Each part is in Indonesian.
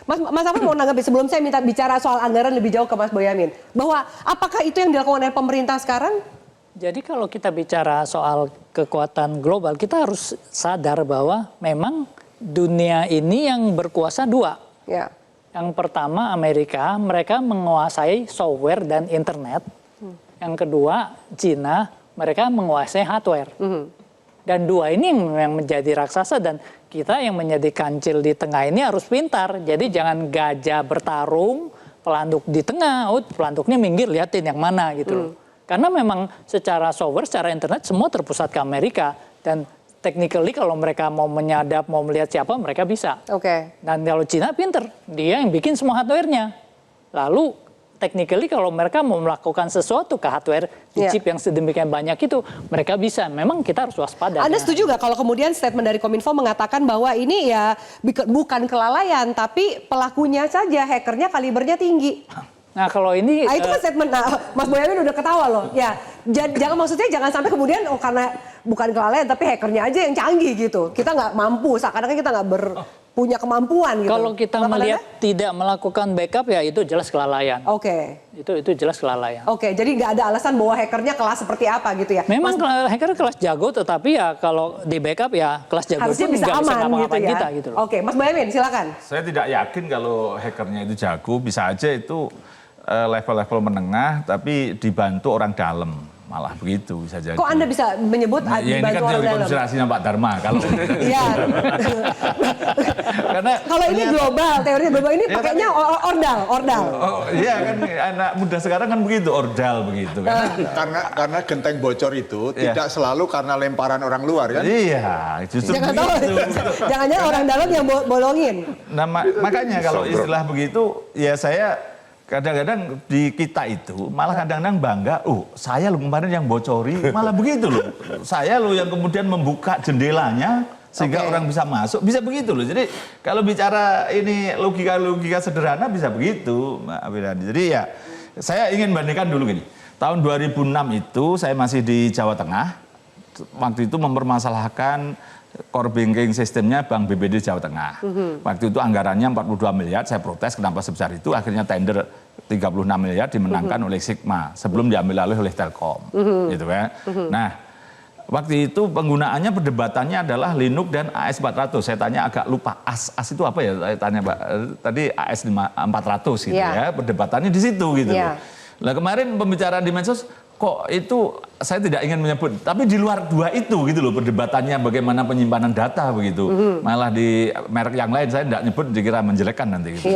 Mas Afan mau nanggapi sebelum saya minta bicara soal anggaran lebih jauh ke Mas Boyamin. Bahwa apakah itu yang dilakukan oleh pemerintah sekarang? Jadi kalau kita bicara soal kekuatan global, kita harus sadar bahwa memang dunia ini yang berkuasa dua. Ya. Yang pertama Amerika, mereka menguasai software dan internet. Yang kedua Cina, mereka menguasai hardware. Dan dua ini yang menjadi raksasa dan kita yang menjadi kancil di tengah ini harus pintar. Jadi jangan gajah bertarung, pelanduk di tengah, pelanduknya minggir liatin yang mana gitu loh. Karena memang secara software, secara internet semua terpusat ke Amerika. Dan technically kalau mereka mau menyadap, mau melihat siapa mereka bisa. Dan kalau Cina pinter, dia yang bikin semua hardware-nya. Lalu technically kalau mereka mau melakukan sesuatu ke hardware di chip yang sedemikian banyak itu, mereka bisa. Memang kita harus waspada. Anda setuju nggak kalau kemudian statement dari Kominfo mengatakan bahwa ini ya bukan kelalaian, tapi pelakunya saja, hackernya kalibernya tinggi? Nah kalau ini... itu kan statement, Mas Boyamin udah ketawa loh. Ya, maksudnya jangan sampai kemudian karena bukan kelalaian tapi hackernya aja yang canggih gitu. Kita nggak mampu, seakan-akan kita nggak punya kemampuan gitu. Kalau kita melihat tidak melakukan backup ya itu jelas kelalaian. Itu jelas kelalaian. Jadi nggak ada alasan bahwa hackernya kelas seperti apa gitu ya. Memang hacker kelas jago, tetapi ya kalau di backup ya kelas jago harusnya pun bisa nggak bisa aman ngapa-ngapain gitu ya. kita gitu. Mas Boyamin silakan. Saya tidak yakin kalau hackernya itu jago, bisa aja itu level-level menengah tapi dibantu orang dalam. Malah begitu bisa jadi. Kok Anda bisa menyebut dibantu ini kan orang dalam? konspirasinya Pak Dharma kalau. Iya. Karena kalau ini global, teori global ini pakainya ordal. Oh iya kan anak muda sekarang kan begitu, ordal begitu kan. Karena genteng bocor itu tidak selalu karena lemparan orang luar kan? Iya, justru Jangan-jangan orang dalam yang bolongin. Nah, makanya kalau istilah begitu ya saya kadang-kadang di kita itu malah kadang-kadang bangga, saya loh kemarin yang bocori, malah begitu loh. Saya loh yang kemudian membuka jendelanya sehingga orang bisa masuk, bisa begitu loh. Jadi kalau bicara ini logika-logika sederhana bisa begitu, Mbak Abilani. Jadi ya saya ingin bandingkan dulu gini. Tahun 2006 itu saya masih di Jawa Tengah, waktu itu mempermasalahkan core banking sistemnya Bank BBD Jawa Tengah. Waktu itu anggarannya 42 miliar, saya protes kenapa sebesar itu, akhirnya tender 36 miliar dimenangkan oleh Sigma sebelum diambil alih oleh Telkom. Gitu kan. Nah, waktu itu penggunaannya perdebatannya adalah Linux dan AS400. Saya tanya agak lupa, AS itu apa ya? Saya tanya Pak, tadi AS400 gitu ya. Perdebatannya di situ gitu loh. Nah, kemarin pembicaraan di Mensos kok itu saya tidak ingin menyebut, tapi di luar dua itu gitu loh perdebatannya bagaimana penyimpanan data begitu. Malah di merek yang lain saya tidak nyebut dikira menjelekkan nanti gitu.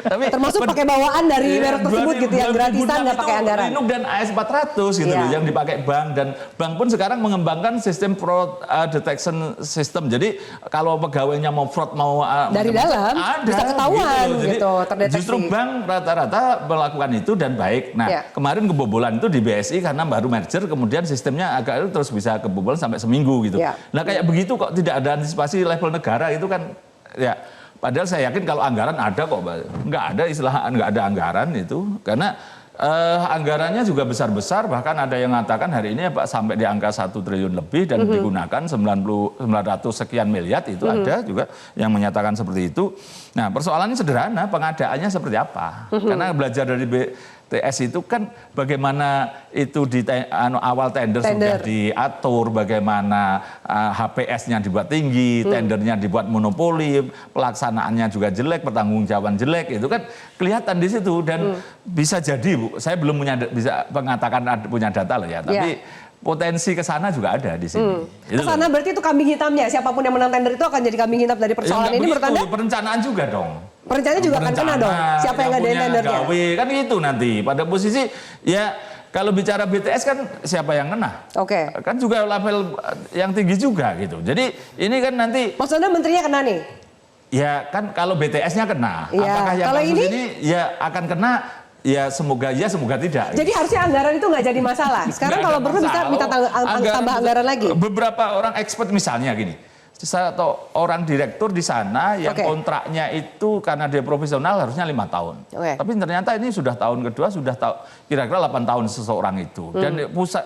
Tapi termasuk pakai bawaan dari merek tersebut gitu yang gratisan nggak pakai anggaran. Linux dan AS400 gitu loh yang dipakai bank, dan bank pun sekarang mengembangkan sistem fraud detection system. Jadi kalau pegawainya mau fraud mau dari dalam bisa ketahuan gitu, terdeteksi. Justru bank rata-rata melakukan itu dan baik. Nah, kemarin kebobolan itu di BSI karena baru merger, kemudian sistemnya agak terus bisa kebobolan sampai seminggu gitu. Nah kayak begitu kok tidak ada antisipasi level negara itu kan ya. Padahal saya yakin kalau anggaran ada kok, nggak ada istilah nggak ada anggaran itu karena anggarannya juga besar-besar, bahkan ada yang mengatakan hari ini ya Pak sampai di angka 1 triliun lebih dan digunakan 900 sekian miliar itu ada juga yang menyatakan seperti itu. Nah persoalannya sederhana, pengadaannya seperti apa? Karena belajar dari TS itu kan bagaimana itu di awal tender sudah diatur, bagaimana HPS-nya dibuat tinggi, tendernya dibuat monopoli, pelaksanaannya juga jelek, pertanggungjawaban jelek, itu kan kelihatan di situ dan bisa jadi Bu, saya belum bisa mengatakan punya data loh ya, tapi potensi ke sana juga ada di sini. Ke sana berarti itu kambing hitamnya, siapapun yang menang tender itu akan jadi kambing hitam dari persoalan ini menurut Anda? Perencanaan juga dong. Perencanaan juga akan kena dong. Siapa yang ngadain tendernya? Kan itu nanti pada posisi ya kalau bicara BTS kan siapa yang kena? Kan juga level yang tinggi juga gitu. Jadi ini kan nanti. Maksud Anda menterinya kena nih? Ya kan kalau BTS-nya kena. Apakah yang kasus ini ya akan kena? Ya semoga tidak. Jadi harusnya anggaran itu nggak jadi masalah. Sekarang kalau perlu bisa minta tambah anggaran lagi. Beberapa orang expert misalnya gini, atau orang direktur di sana yang kontraknya itu karena dia profesional harusnya 5 tahun. Tapi ternyata ini sudah tahun kedua, sudah kira-kira 8 tahun seseorang itu. Dan pusat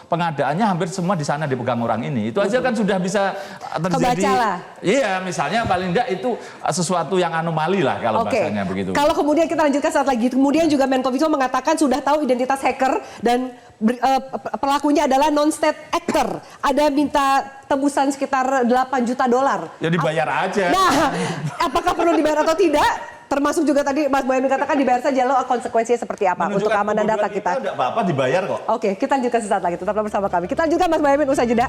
pengadaannya hampir semua di sana dipegang orang ini. Itu aja kan sudah bisa terjadi. Iya, misalnya paling enggak itu sesuatu yang anomali lah kalau bahasanya begitu. Kalau kemudian kita lanjutkan saat lagi. Kemudian juga Menkominfo mengatakan sudah tahu identitas hacker dan pelakunya adalah non-state actor. Ada minta tebusan sekitar 8 juta dolar. Ya dibayar aja. Nah, apakah perlu dibayar atau tidak? Termasuk juga tadi Mas Boyamin katakan dibayar saja, lo konsekuensinya seperti apa untuk keamanan data kita. Tidak apa-apa dibayar kok. Oke, kita lanjutkan sesaat lagi. Tetaplah bersama kami. Kita lanjutkan Mas Boyamin usai jeda.